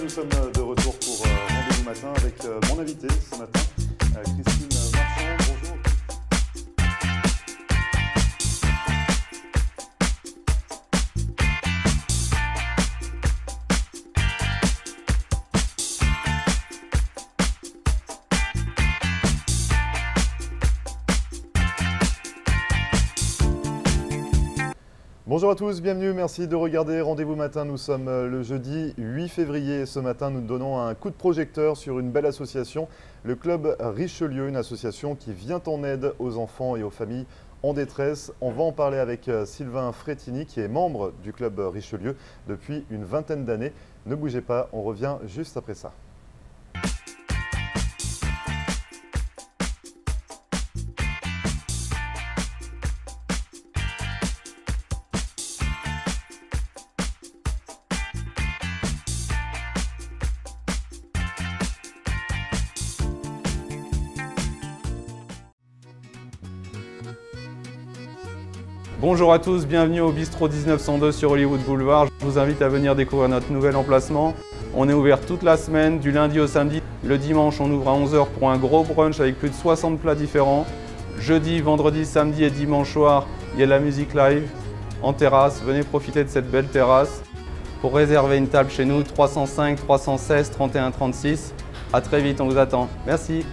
nous sommes de retour pour Rendez-vous Matin avec mon invité ce matin, Christine Marchand. Bonjour. Bonjour à tous, bienvenue, merci de regarder Rendez-vous Matin. Nous sommes le jeudi 8 février. Ce matin, nous donnons un coup de projecteur sur une belle association, le Club Richelieu, une association qui vient en aide aux enfants et aux familles en détresse. On va en parler avec Sylvain Frétini, qui est membre du Club Richelieu depuis une vingtaine d'années. Ne bougez pas, on revient juste après ça. Bonjour à tous, bienvenue au Bistrot 1902 sur Hollywood Boulevard. Je vous invite à venir découvrir notre nouvel emplacement. On est ouvert toute la semaine, du lundi au samedi. Le dimanche, on ouvre à 11 h pour un gros brunch avec plus de 60 plats différents. Jeudi, vendredi, samedi et dimanche soir, il y a de la musique live en terrasse. Venez profiter de cette belle terrasse. Pour réserver une table chez nous, 305 316 31 36. À très vite, on vous attend. Merci.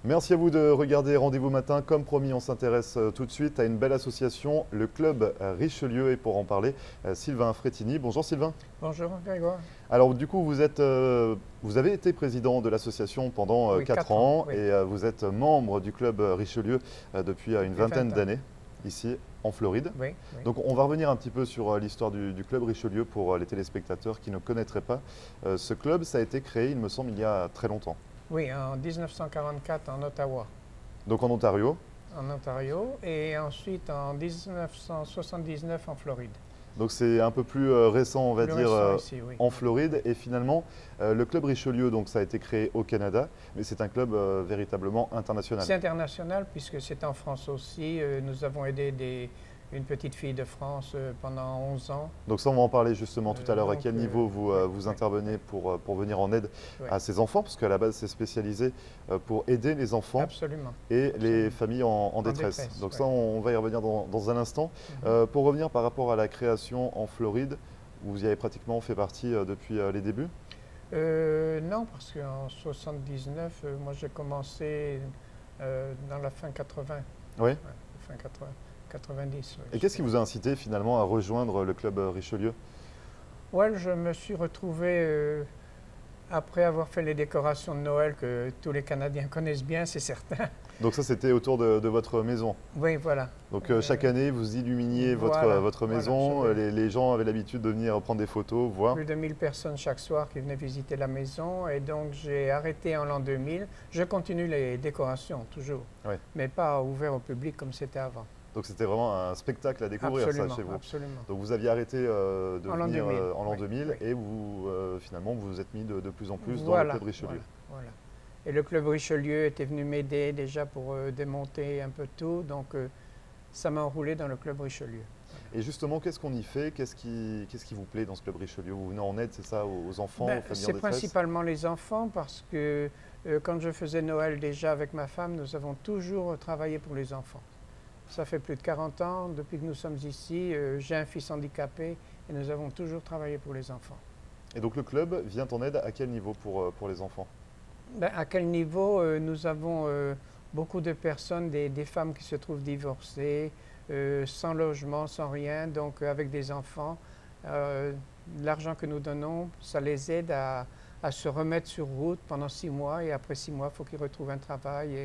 Merci à vous de regarder Rendez-vous Matin. Comme promis, on s'intéresse tout de suite à une belle association, le Club Richelieu. Et pour en parler, Sylvain Frétini. Bonjour Sylvain. Bonjour Grégoire. Alors du coup, vous avez été président de l'association pendant 4 ans, oui. Et vous êtes membre du Club Richelieu depuis une vingtaine d'années, ici en Floride. Oui, oui. Donc on va revenir un petit peu sur l'histoire du Club Richelieu pour les téléspectateurs qui ne connaîtraient pas. Ce club, ça a été créé, il me semble, il y a très longtemps. Oui, en 1944 en Ottawa. Donc en Ontario. En Ontario et ensuite en 1979 en Floride. Donc c'est un peu plus récent, on va dire, ici, oui. En Floride. Et finalement, le Club Richelieu, donc, ça a été créé au Canada, mais c'est un club véritablement international. C'est international puisque c'est en France aussi. Nous avons aidé une petite fille de France pendant 11 ans. Donc ça, on va en parler justement tout à l'heure. À quel niveau vous intervenez pour venir en aide à ces enfants, parce qu'à la base, c'est spécialisé pour aider les enfants. Absolument. Et les familles en détresse. Donc ça, on va y revenir dans un instant. Pour revenir par rapport à la création en Floride, vous y avez pratiquement fait partie depuis les débuts? Non, parce qu'en 79, moi j'ai commencé dans la fin 80. Oui. Ouais, fin 80. 90, oui. Et qu'est-ce qui vous a incité finalement à rejoindre le Club Richelieu? Ouais, je me suis retrouvé, après avoir fait les décorations de Noël que tous les Canadiens connaissent bien, c'est certain. Donc ça, c'était autour de votre maison? Oui, voilà. Donc chaque année, vous illuminiez votre maison, voilà, les gens avaient l'habitude de venir prendre des photos, voir? Plus de 1000 personnes chaque soir qui venaient visiter la maison et donc j'ai arrêté en l'an 2000. Je continue les décorations, toujours, oui, mais pas ouvert au public comme c'était avant. Donc c'était vraiment un spectacle à découvrir, ça, chez vous. Absolument. Donc vous aviez arrêté de venir en l'an 2000 oui. Et vous, finalement, vous vous êtes mis de plus en plus dans voilà, le Club Richelieu. Voilà. Et le Club Richelieu était venu m'aider déjà pour démonter un peu tout, donc ça m'a enroulé dans le Club Richelieu. Et justement, qu'est-ce qu'on y fait? Qu'est-ce qui vous plaît dans ce club Richelieu? Vous venez en aide, c'est ça, aux enfants, aux familles en C'est détresse? principalement les enfants parce que quand je faisais Noël déjà avec ma femme, nous avons toujours travaillé pour les enfants. Ça fait plus de 40 ans depuis que nous sommes ici. J'ai un fils handicapé et nous avons toujours travaillé pour les enfants. Et donc le club vient en aide à quel niveau pour les enfants? À quel niveau? Nous avons beaucoup de personnes, des femmes qui se trouvent divorcées, sans logement, sans rien, donc avec des enfants. L'argent que nous donnons, ça les aide à se remettre sur route pendant 6 mois et après 6 mois, il faut qu'ils retrouvent un travail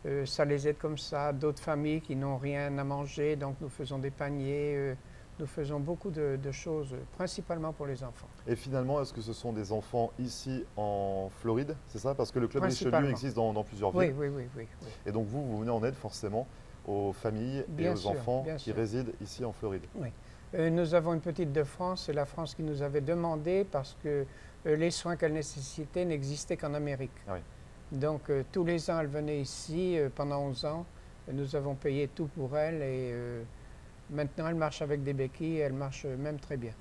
et ça les aide comme ça. D'autres familles qui n'ont rien à manger, donc nous faisons des paniers, nous faisons beaucoup de choses, principalement pour les enfants. Et finalement, est-ce que ce sont des enfants ici en Floride, c'est ça? Parce que le club Richelieu Principalement. existe dans plusieurs villes. Oui. Et donc vous venez en aide forcément aux familles et aux enfants qui sûr. résident ici en Floride. Oui. Nous avons une petite de France, c'est la France qui nous avait demandé parce que les soins qu'elle nécessitait n'existaient qu'en Amérique. Ah oui. Donc tous les ans, elle venait ici pendant 11 ans. Nous avons payé tout pour elle et maintenant elle marche avec des béquilles et elle marche même très bien.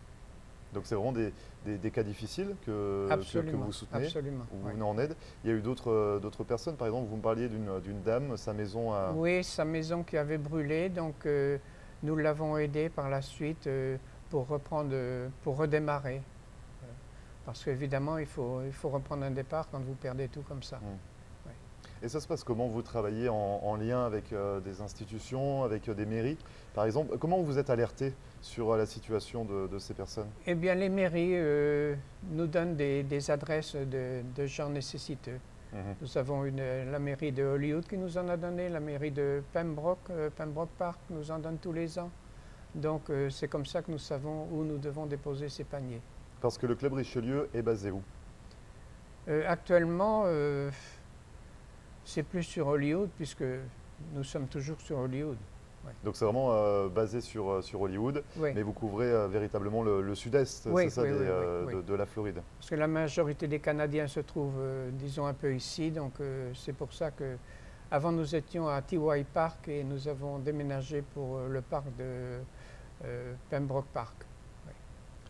Donc c'est vraiment des cas difficiles que vous soutenez, absolument, où vous oui. venez en aide. Il y a eu d'autres personnes, par exemple, vous me parliez d'une dame, sa maison a... Oui, sa maison qui avait brûlé, donc nous l'avons aidée par la suite pour reprendre, pour redémarrer. Parce qu'évidemment, il faut reprendre un départ quand vous perdez tout comme ça. Oui. Et ça se passe comment? Vous travaillez en lien avec des institutions, avec des mairies, par exemple. Comment vous êtes alerté sur la situation de ces personnes? Eh bien, les mairies nous donnent des adresses de gens nécessiteux. Nous avons la mairie de Hollywood qui nous en a donné, la mairie de Pembroke Park nous en donne tous les ans. Donc c'est comme ça que nous savons où nous devons déposer ces paniers. Parce que le club Richelieu est basé où? Actuellement, c'est plus sur Hollywood puisque nous sommes toujours sur Hollywood. Ouais. Donc c'est vraiment basé sur Hollywood, Oui. mais vous couvrez véritablement le sud-est, Oui, c'est ça, oui, oui. de la Floride. Parce que la majorité des Canadiens se trouvent, disons, un peu ici, donc c'est pour ça que avant nous étions à T.Y. Park et nous avons déménagé pour le parc de Pembroke Park. Oui.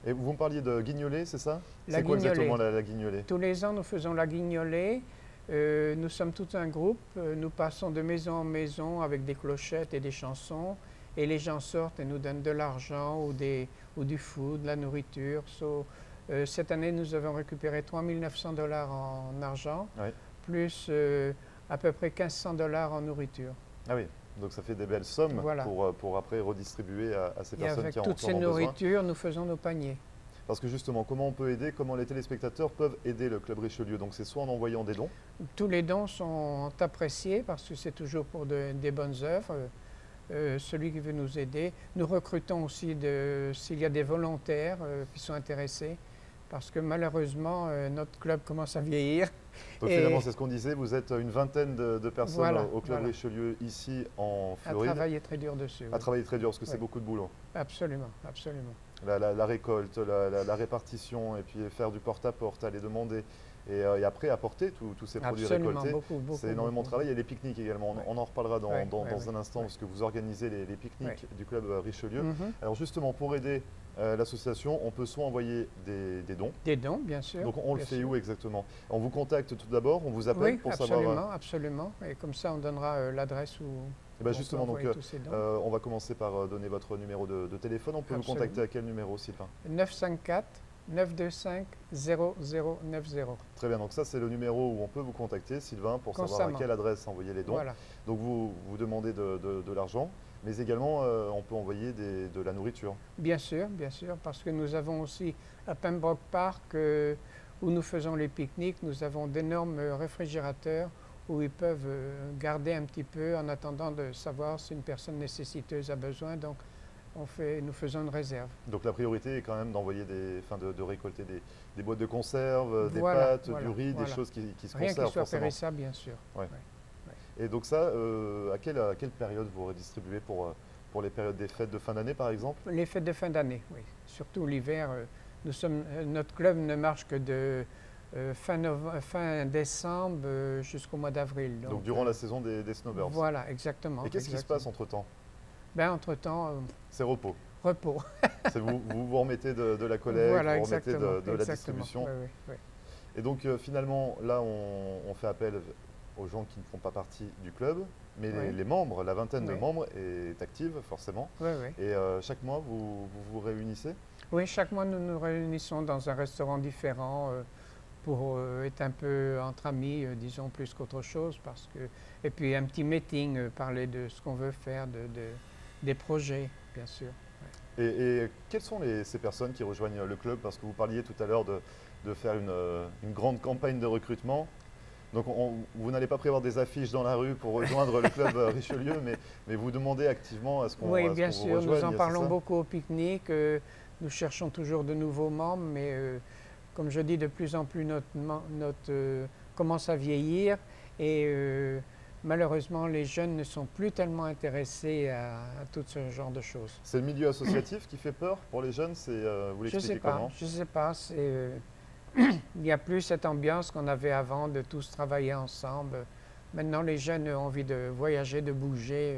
Et vous me parliez de guignolée, c'est ça? La C'est quoi guignolée. exactement la guignolée? Tous les ans, nous faisons la guignolée. Nous sommes tout un groupe, nous passons de maison en maison avec des clochettes et des chansons et les gens sortent et nous donnent de l'argent ou du food, de la nourriture. Cette année, nous avons récupéré 3 900 $ en argent, Oui. plus à peu près 1 500 $ en nourriture. Ah oui, donc ça fait des belles sommes Voilà. pour après redistribuer à ces Et personnes avec qui en toutes ces ont besoin. nourritures, nous faisons nos paniers. Parce que justement, comment on peut aider, comment les téléspectateurs peuvent aider le club Richelieu? Donc c'est soit en envoyant des dons. Tous les dons sont appréciés parce que c'est toujours pour des bonnes œuvres. Celui qui veut nous aider. Nous recrutons aussi s'il y a des volontaires qui sont intéressés parce que malheureusement, notre club commence à vieillir. Donc finalement, c'est ce qu'on disait, vous êtes une vingtaine de personnes Voilà, au club voilà. Richelieu ici en À Floride. travailler très dur dessus. À travailler très dur parce que c'est Oui. beaucoup de boulot. Absolument, absolument. La récolte, la répartition et puis faire du porte-à-porte, aller demander et après apporter tous ces produits Absolument, récoltés. beaucoup. C'est énormément de travail. Il y a les pique-niques également. Ouais. On en reparlera dans Ouais, un instant ouais. parce que vous organisez les pique-niques du club Richelieu. Mhm. Alors justement, pour aider l'association, on peut soit envoyer des dons. Des dons, bien sûr. Donc on le bien fait sûr. où exactement? On vous contacte tout d'abord, on vous appelle Oui, pour absolument, savoir. absolument. Et comme ça, on donnera l'adresse où Et ben on justement, peut donc, envoyer tous ces dons. on va commencer par donner votre numéro de téléphone. On peut vous Absolument. contacter à quel numéro, Sylvain? 954 925 0090. Très bien, donc ça c'est le numéro où on peut vous contacter, Sylvain, pour savoir à Constamment. quelle adresse envoyer les dons. Voilà. Donc vous demandez de l'argent, mais également on peut envoyer de la nourriture. Bien sûr, parce que nous avons aussi à Pembroke Park, où nous faisons les pique-niques, nous avons d'énormes réfrigérateurs où ils peuvent garder un petit peu en attendant de savoir si une personne nécessiteuse a besoin. Donc nous faisons une réserve. Donc la priorité est quand même d'envoyer de récolter des boîtes de conserve, des Voilà, pâtes, voilà, du riz, voilà. des choses qui se Rien conservent qui soit forcément. périssable, bien sûr. Ouais. Ouais. Et donc ça, à quelle période vous redistribuez pour les périodes des fêtes de fin d'année par exemple? Les fêtes de fin d'année, oui. Surtout l'hiver, notre club ne marche que de fin décembre jusqu'au mois d'avril. Donc durant la saison des snowbirds. Voilà, exactement. Et qu'est-ce qui se passe entre-temps? Ben, entre-temps, C'est repos. repos. Vous remettez de la collecte, Voilà, vous remettez de la exactement. distribution. Oui, oui. Et donc finalement, là, on fait appel aux gens qui ne font pas partie du club, mais les membres, la vingtaine de membres est active forcément. Oui, oui. Et chaque mois, vous réunissez? Oui, chaque mois, nous nous réunissons dans un restaurant différent pour être un peu entre amis, disons, plus qu'autre chose. Et puis un petit meeting, parler de ce qu'on veut faire, des projets, bien sûr. Ouais. Et quelles sont ces personnes qui rejoignent le club? Parce que vous parliez tout à l'heure de faire une grande campagne de recrutement. Donc vous n'allez pas prévoir des affiches dans la rue pour rejoindre le club Richelieu, mais vous demandez activement à ce qu'on vous rejoigne. Oui, bien sûr, nous en parlons beaucoup au pique-nique. Nous cherchons toujours de nouveaux membres, mais comme je dis, de plus en plus notre commence à vieillir et malheureusement, les jeunes ne sont plus tellement intéressés à tout ce genre de choses. C'est le milieu associatif qui fait peur pour les jeunes? Vous l'expliquez comment? Je ne sais pas. Il n'y a plus cette ambiance qu'on avait avant de tous travailler ensemble. Maintenant, les jeunes ont envie de voyager, de bouger,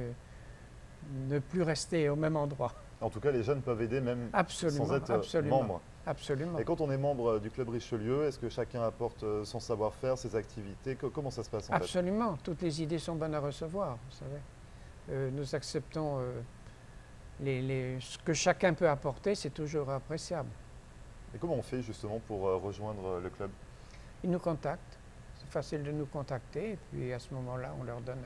ne plus rester au même endroit. En tout cas, les jeunes peuvent aider même sans être membre. Absolument. Et quand on est membre du Club Richelieu, est-ce que chacun apporte son savoir-faire, ses activités? Comment ça se passe en fait? Absolument. Toutes les idées sont bonnes à recevoir, vous savez. Nous acceptons ce que chacun peut apporter, c'est toujours appréciable. Et comment on fait justement pour rejoindre le club? Ils nous contactent. C'est facile de nous contacter et puis à ce moment-là, on leur donne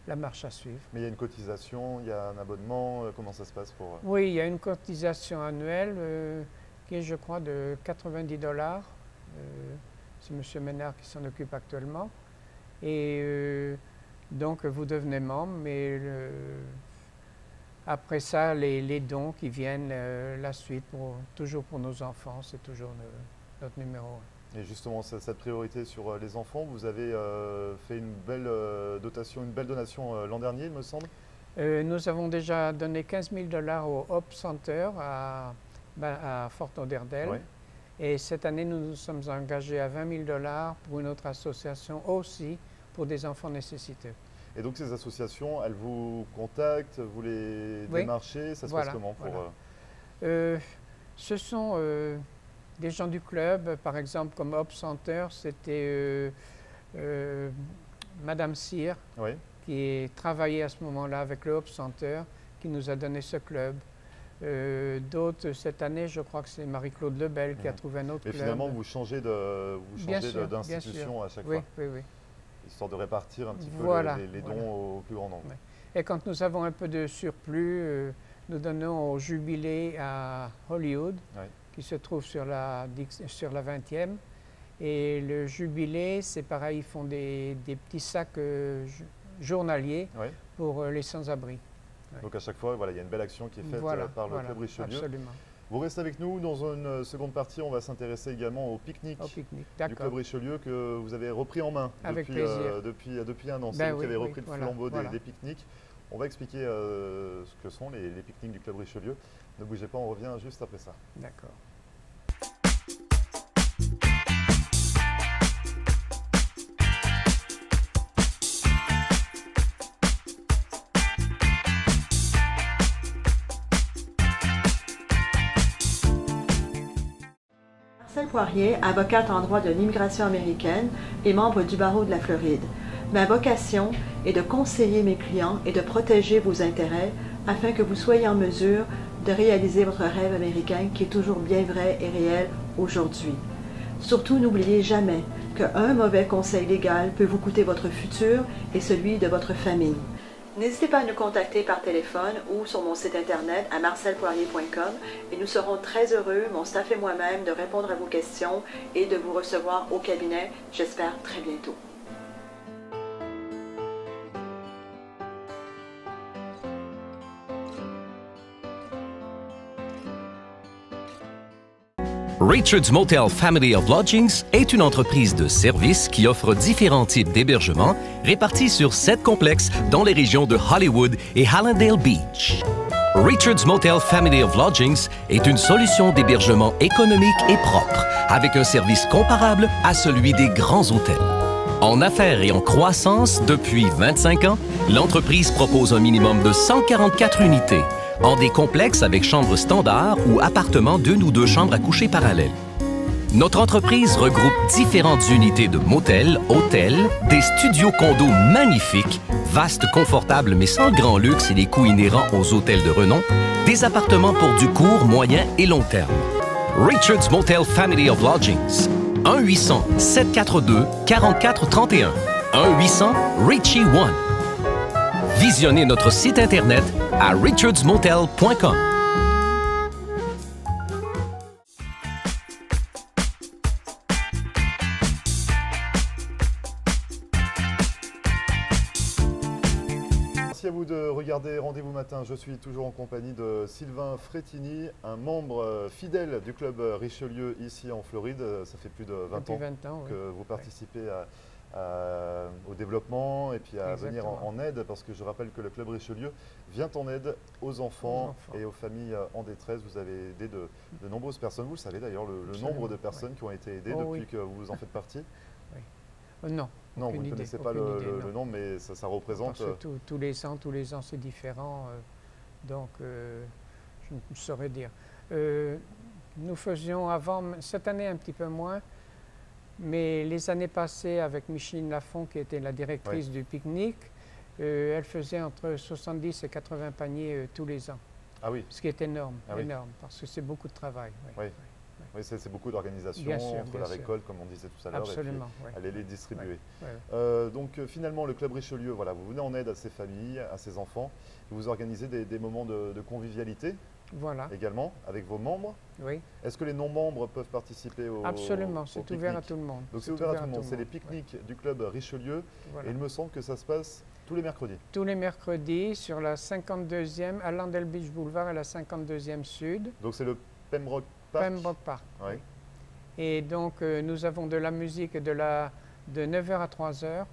la marche à suivre. Mais il y a une cotisation, il y a un abonnement, comment ça se passe pour... Oui, il y a une cotisation annuelle qui est, je crois, de 90 $. C'est M. Ménard qui s'en occupe actuellement. Et donc, vous devenez membre, mais après ça, les dons qui viennent, la suite, toujours pour nos enfants, c'est toujours notre numéro 1. Et justement, cette priorité sur les enfants, vous avez fait une belle donation l'an dernier, il me semble? Nous avons déjà donné 15 000 $ au Hope Center à Fort Lauderdale. Oui. Et cette année, nous nous sommes engagés à 20 000 $ pour une autre association aussi pour des enfants nécessiteux. Et donc ces associations, elles vous contactent, vous les démarchez, ça se passe comment pour... Ce sont des gens du club, par exemple comme Hope Center, c'était Madame Cyr, qui travaillait à ce moment-là avec le Hope Center, qui nous a donné ce club. D'autres, cette année, je crois que c'est Marie-Claude Lebel qui a trouvé un autre club. Et finalement, vous changez d'institution à chaque fois. Oui, oui. Histoire de répartir un petit peu les dons au plus grand nombre. Oui. Et quand nous avons un peu de surplus, nous donnons au Jubilé à Hollywood, qui se trouve sur la 20e. Et le Jubilé, c'est pareil, ils font des petits sacs journaliers pour les sans-abri. Donc à chaque fois, il y a une belle action qui est faite par le Club Richelieu. Absolument. Vous restez avec nous. Dans une seconde partie, on va s'intéresser également au pique-nique du Club Richelieu que vous avez repris en main depuis un an. C'est vous qui avez repris le flambeau des pique-niques. On va expliquer ce que sont les pique-niques du Club Richelieu. Ne bougez pas, on revient juste après ça. D'accord. Marcel Poirier, avocate en droit de l'immigration américaine et membre du barreau de la Floride. Ma vocation est de conseiller mes clients et de protéger vos intérêts afin que vous soyez en mesure de réaliser votre rêve américain qui est toujours bien vrai et réel aujourd'hui. Surtout, n'oubliez jamais qu'un mauvais conseil légal peut vous coûter votre futur et celui de votre famille. N'hésitez pas à nous contacter par téléphone ou sur mon site internet à marcelpoirier.com et nous serons très heureux, mon staff et moi-même, de répondre à vos questions et de vous recevoir au cabinet, j'espère très bientôt. Richard's Motel Family of Lodgings est une entreprise de services qui offre différents types d'hébergements répartis sur 7 complexes dans les régions de Hollywood et Hallandale Beach. Richard's Motel Family of Lodgings est une solution d'hébergement économique et propre, avec un service comparable à celui des grands hôtels. En affaires et en croissance depuis 25 ans, l'entreprise propose un minimum de 144 unités, en des complexes avec chambres standards ou appartements d'une ou deux chambres à coucher parallèles. Notre entreprise regroupe différentes unités de motels, hôtels, des studios condos magnifiques, vastes, confortables mais sans le grand luxe et les coûts inhérents aux hôtels de renom, des appartements pour du court, moyen et long terme. Richard's Motel Family of Lodgings. 1-800-742-4431. 1-800-RICHIE-1. Visionnez notre site Internet à richardsmotel.com. Merci à vous de regarder Rendez-vous matin. Je suis toujours en compagnie de Sylvain Frettini, un membre fidèle du club Richelieu ici en Floride. Ça fait plus de 20 ans, que vous participez au développement et puis à venir en aide, parce que je rappelle que le club Richelieu vient en aide aux enfants et aux familles en détresse. Vous avez aidé de nombreuses personnes. Vous le savez d'ailleurs, le nombre de personnes qui ont été aidées depuis que vous en faites partie? Non. Non, vous ne connaissez pas le nombre, mais ça représente... Parce que tous les ans c'est différent, donc je ne saurais dire. Nous faisions avant, cette année un petit peu moins, mais les années passées avec Micheline Lafont, qui était la directrice du pique-nique, elle faisait entre 70 et 80 paniers tous les ans. Ah oui. Ce qui est énorme, énorme, parce que c'est beaucoup de travail. Oui, c'est beaucoup d'organisation entre la récolte, comme on disait tout à l'heure, et puis aller les distribuer. Donc finalement, le club Richelieu, voilà, vous venez en aide à ces familles, à ces enfants. Vous organisez des moments de convivialité également avec vos membres. Oui. Est-ce que les non-membres peuvent participer au Absolument, c'est ouvert à tout le monde. Donc c'est ouvert à tout le monde. C'est les pique-niques du club Richelieu. Et il me semble que ça se passe tous les mercredis. Tous les mercredis sur la 52e, à Hallandale Beach Boulevard, à la 52e Sud. Donc c'est le Pembroke Park. Oui. Et donc nous avons de la musique de 9h à 3h,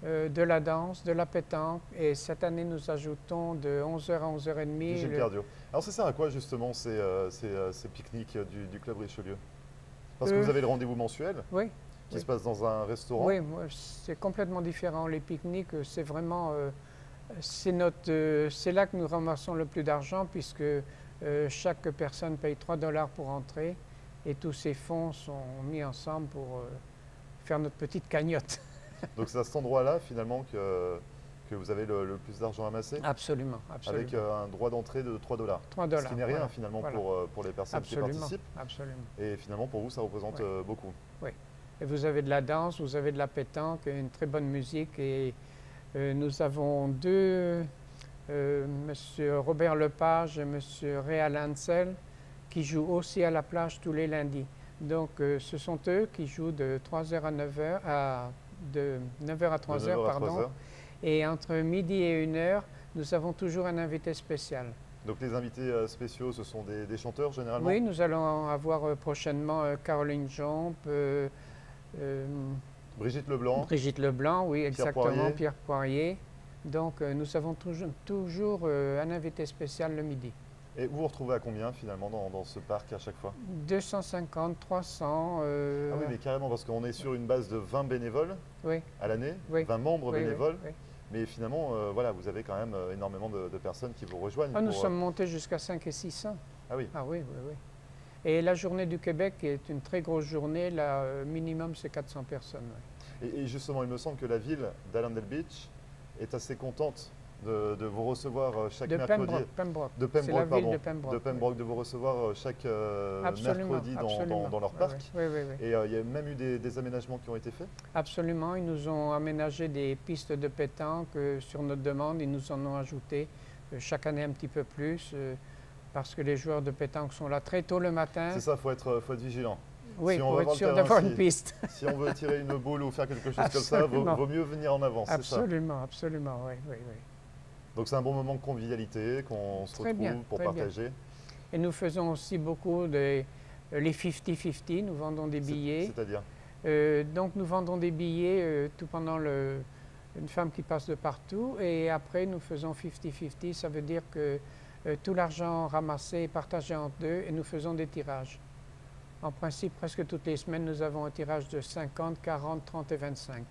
de la danse, de la pétanque, et cette année nous ajoutons de 11h à 11h30. Cardio. Alors ça sert à quoi justement ces pique-niques du club Richelieu? Parce que vous avez le rendez-vous mensuel qui se passe dans un restaurant. Oui, c'est complètement différent. Les pique-niques, c'est vraiment... c'est là que nous ramassons le plus d'argent, puisque chaque personne paye 3 $ pour entrer, et tous ces fonds sont mis ensemble pour faire notre petite cagnotte. Donc c'est à cet endroit-là finalement que vous avez le plus d'argent amassé? Absolument. Avec un droit d'entrée de 3 $. 3 $. Ce qui n'est rien finalement pour les personnes qui participent. Absolument. Et finalement pour vous ça représente beaucoup. Oui. Et vous avez de la danse, vous avez de la pétanque, une très bonne musique, et nous avons deux... Monsieur Robert Lepage et Monsieur Réal Ansel, qui jouent aussi à la plage tous les lundis. Donc ce sont eux qui jouent de 3h à 9h, de 9h à 3h, pardon. Et entre midi et 1h, nous avons toujours un invité spécial. Donc les invités spéciaux, ce sont des chanteurs généralement? Oui, nous allons avoir prochainement Caroline Jomp, Brigitte Leblanc. Brigitte Leblanc, oui, exactement, Pierre Poirier. Donc nous avons toujours un invité spécial le midi. Et vous vous retrouvez à combien finalement dans ce parc à chaque fois? 250, 300. Ah oui, mais carrément, parce qu'on est sur une base de 20 bénévoles à l'année, 20 membres bénévoles. Mais finalement, voilà, vous avez quand même énormément de personnes qui vous rejoignent. Nous sommes montés jusqu'à 5 et 600. Ah oui? Ah oui. Et la journée du Québec est une très grosse journée, là, minimum c'est 400 personnes. Et justement, il me semble que la ville d'Hallandale Beach est assez contente de vous recevoir chaque mercredi. De Pembroke, de vous recevoir chaque mercredi dans leur parc. Et il y a même eu des aménagements qui ont été faits? Absolument, ils nous ont aménagé des pistes de pétanque sur notre demande. Ils nous en ont ajouté chaque année un petit peu plus, parce que les joueurs de pétanque sont là très tôt le matin. C'est ça, il faut être vigilant. Oui, pour être sûr d'avoir une piste. Si on veut tirer une boule ou faire quelque chose comme ça, vaut mieux venir en avance. Absolument, oui. Donc c'est un bon moment de convivialité qu'on se retrouve pour partager. Et nous faisons aussi beaucoup les 50-50, nous vendons des billets. C'est-à-dire? Donc nous vendons des billets tout pendant une femme qui passe de partout, et après nous faisons 50-50, ça veut dire que tout l'argent ramassé est partagé en deux, et nous faisons des tirages. En principe, presque toutes les semaines, nous avons un tirage de 50, 40, 30 et 25.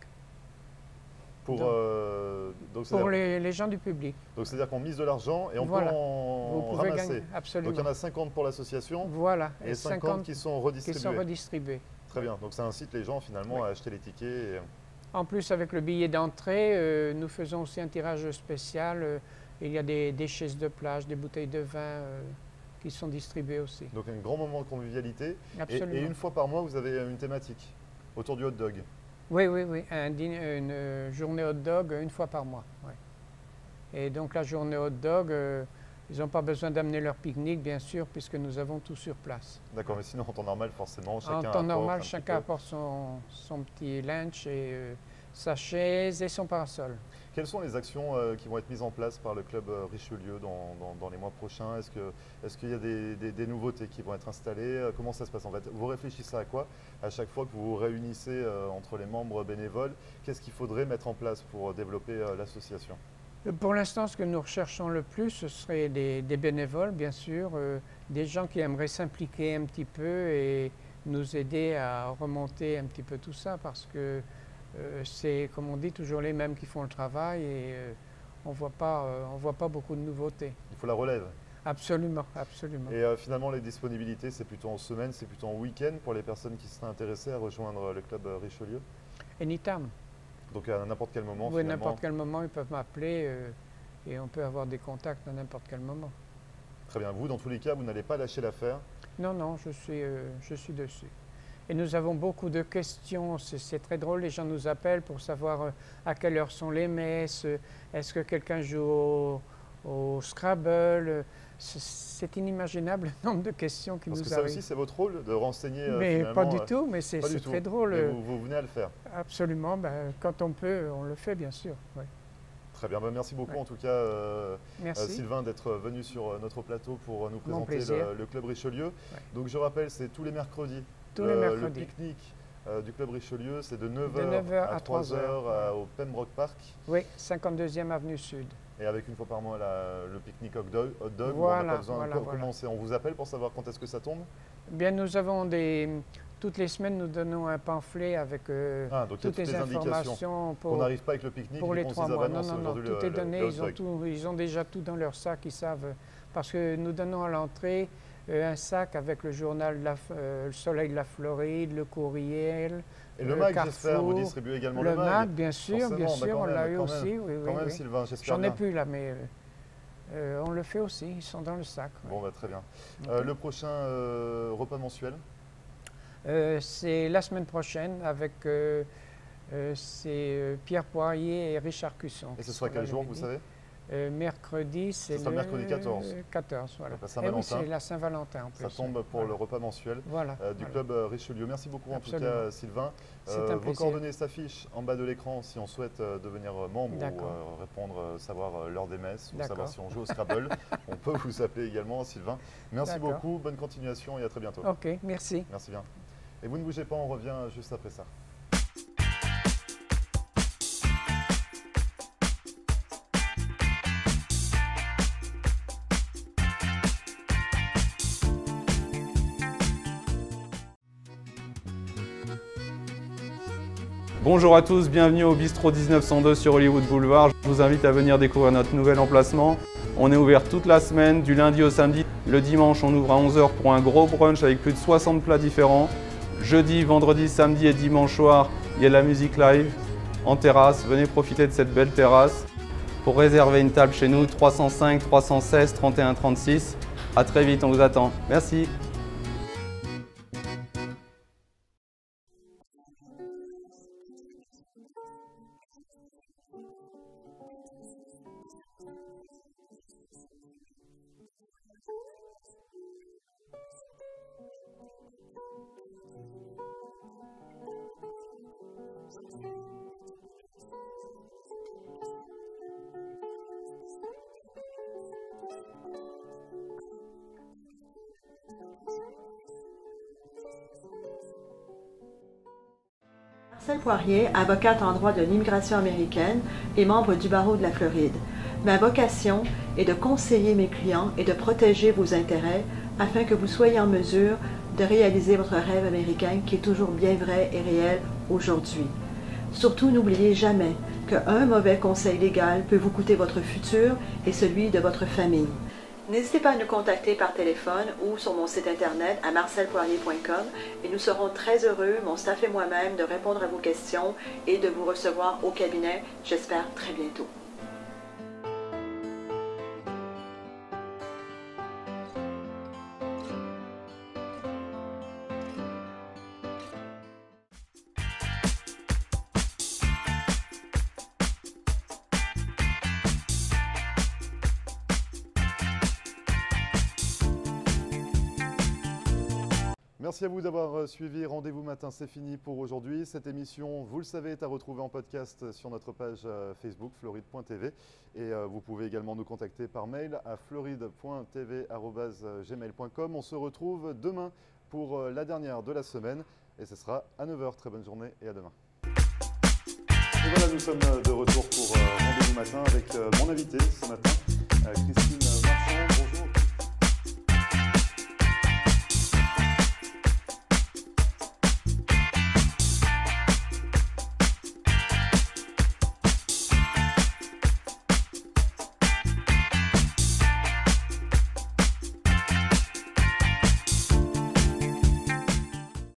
Pour, pour les gens du public. Donc c'est-à-dire qu'on mise de l'argent et on Voilà. peut en Vous pouvez ramasser. gagner, absolument. Donc il y en a 50 pour l'association Voilà. et 50 qui sont redistribués. Très bien, donc ça incite les gens finalement à acheter les tickets. Et... En plus, avec le billet d'entrée, nous faisons aussi un tirage spécial. Il y a des chaises de plage, des bouteilles de vin qui sont distribuées aussi. Donc un grand moment de convivialité. Absolument. Et une fois par mois, vous avez une thématique autour du hot dog. Oui, une journée hot dog une fois par mois. Ouais. Et donc la journée hot dog, ils n'ont pas besoin d'amener leur pique-nique, bien sûr, puisque nous avons tout sur place. D'accord, mais sinon en temps normal, forcément, chacun en temps normal, chacun apporte son petit lunch et sa chaise et son parasol. Quelles sont les actions qui vont être mises en place par le club Richelieu dans les mois prochains? Est-ce qu'il y a des nouveautés qui vont être installées? Comment ça se passe en fait? Vous réfléchissez à quoi à chaque fois que vous vous réunissez entre les membres bénévoles? Qu'est-ce qu'il faudrait mettre en place pour développer l'association? Pour l'instant, ce que nous recherchons le plus, ce serait des bénévoles, bien sûr, des gens qui aimeraient s'impliquer un petit peu et nous aider à remonter un petit peu tout ça, parce que c'est, comme on dit, toujours les mêmes qui font le travail et on voit pas beaucoup de nouveautés. Il faut la relève. Absolument, absolument. Et finalement, les disponibilités, c'est plutôt en semaine, c'est plutôt en week-end pour les personnes qui seraient intéressées à rejoindre le club Richelieu? Anytime. Donc à n'importe quel moment, Oui, finalement. n'importe quel moment, ils peuvent m'appeler et on peut avoir des contacts à n'importe quel moment. Très bien. Vous, dans tous les cas, vous n'allez pas lâcher l'affaire? Non, non, je suis dessus. Et nous avons beaucoup de questions, c'est très drôle, les gens nous appellent pour savoir à quelle heure sont les messes, est-ce que quelqu'un joue au Scrabble. C'est inimaginable le nombre de questions qui nous arrivent. Parce que ça aussi, c'est votre rôle de renseigner Mais pas du tout, mais c'est très drôle. Mais vous venez à le faire. Absolument, quand on peut, on le fait bien sûr. Ouais. Très bien, merci beaucoup en tout cas Sylvain d'être venu sur notre plateau pour nous présenter le club Richelieu. Ouais. Donc je rappelle, c'est tous les mercredis. Le pique-nique du club Richelieu, c'est de 9h à 3h au Pembroke Park. Oui, 52e avenue Sud. Et avec une fois par mois le pique-nique hot dog, voilà, on n'a pas besoin de commencer. On vous appelle pour savoir quand est-ce que ça tombe? Bien, nous avons toutes les semaines, nous donnons un pamphlet avec toutes les informations pour... On n'arrive pas avec le pique-nique pour les 3 mois. Non, tout est donné, ils ils ont déjà tout dans leur sac, ils savent. Parce que nous donnons à l'entrée un sac avec le journal Le Soleil de la Floride, le courriel, et le MAG, j'espère, vous distribuez également le MAG. Le MAG, bien sûr, on l'a eu aussi. Quand même, Sylvain, j'espère bien. J'en ai plus là, mais on le fait aussi, ils sont dans le sac. Bon, très bien. Le prochain repas mensuel? C'est la semaine prochaine avec Pierre Poirier et Richard Cusson. Et ce sera quel jour, vous savez? Mercredi, c'est le mercredi 14. 14, voilà. Et oui, c'est la Saint-Valentin en plus. Ça tombe pour le repas mensuel du club Richelieu. Merci beaucoup en tout cas, Sylvain. Vos coordonnées s'affichent en bas de l'écran si on souhaite devenir membre ou répondre, savoir l'heure des messes ou savoir si on joue au Scrabble. On peut vous appeler également, Sylvain. Merci beaucoup, bonne continuation et à très bientôt. Ok, merci. Merci bien. Et vous ne bougez pas, on revient juste après ça. Bonjour à tous, bienvenue au Bistrot 1902 sur Hollywood Boulevard. Je vous invite à venir découvrir notre nouvel emplacement. On est ouvert toute la semaine, du lundi au samedi. Le dimanche, on ouvre à 11h pour un gros brunch avec plus de 60 plats différents. Jeudi, vendredi, samedi et dimanche soir, il y a de la musique live en terrasse. Venez profiter de cette belle terrasse. Pour réserver une table chez nous, 305 316 31 36. À très vite, on vous attend. Merci. Marcelle Poirier, avocate en droit de l'immigration américaine et membre du barreau de la Floride. Ma vocation est de conseiller mes clients et de protéger vos intérêts afin que vous soyez en mesure de réaliser votre rêve américain qui est toujours bien vrai et réel aujourd'hui. Surtout, n'oubliez jamais qu'un mauvais conseil légal peut vous coûter votre futur et celui de votre famille. N'hésitez pas à nous contacter par téléphone ou sur mon site internet à marcelpoirier.com et nous serons très heureux, mon staff et moi-même, de répondre à vos questions et de vous recevoir au cabinet, j'espère très bientôt. Merci à vous d'avoir suivi. Rendez-vous matin, c'est fini pour aujourd'hui. Cette émission, vous le savez, est à retrouver en podcast sur notre page Facebook, floride.tv. Et vous pouvez également nous contacter par mail à floride.tv@gmail.com. On se retrouve demain pour la dernière de la semaine. Et ce sera à 9 h. Très bonne journée et à demain. Et voilà, nous sommes de retour pour Rendez-vous matin avec mon invité ce matin, Christine